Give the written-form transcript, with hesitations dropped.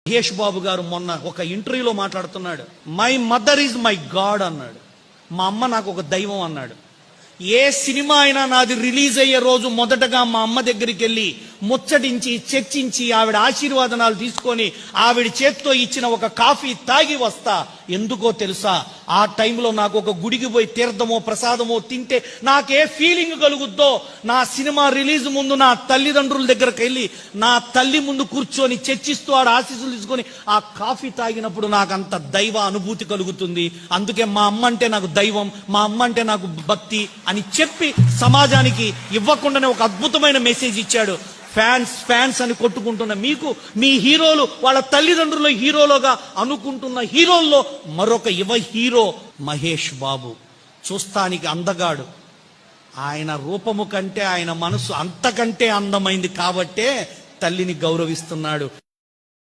మహేష్ బాబు గారు మొన్న ఒక ఇంటర్వ్యూలో మాట్లాడుతున్నాడు. My mother is my God అన్నాడు. మా అమ్మ నాకు ఒక దైవం అన్నాడు. ఏ సినిమా అయినా నాది రిలీజ్ అయ్యే రోజు మొదటగా మా అమ్మ దగ్గరికి వెళ్ళి ముచ్చటించి చర్చించి ఆవిడ ఆశీర్వాదనాలు తీసుకొని ఆవిడ చేత్తో ఇచ్చిన ఒక కాఫీ తాగి వస్తా. ఎందుకో తెలుసా? ఆ టైంలో నాకు ఒక గుడికి పోయి తీర్థమో ప్రసాదమో తింటే నాకే ఫీలింగ్ కలుగుద్దో, నా సినిమా రిలీజ్ ముందు నా తల్లిదండ్రుల దగ్గరకు వెళ్ళి నా తల్లి ముందు కూర్చొని చర్చిస్తూ ఆడ ఆశీస్సులు తీసుకొని ఆ కాఫీ తాగినప్పుడు నాకు అంత దైవ అనుభూతి కలుగుతుంది. అందుకే మా అమ్మ అంటే నాకు దైవం, మా అమ్మ అంటే నాకు భక్తి అని చెప్పి సమాజానికి ఇవ్వకుండానే ఒక అద్భుతమైన మెసేజ్ ఇచ్చాడు. ఫ్యాన్స్ అని కొట్టుకుంటున్న మీకు మీ హీరోలు వాళ్ళ తల్లిదండ్రుల హీరోలుగా అనుకుంటున్న హీరోల్లో మరొక యువ హీరో మహేష్ బాబు. చూస్తానికి అందగాడు. ఆయన రూపము కంటే ఆయన మనసు అంతకంటే అందమైంది కాబట్టే తల్లిని గౌరవిస్తున్నాడు.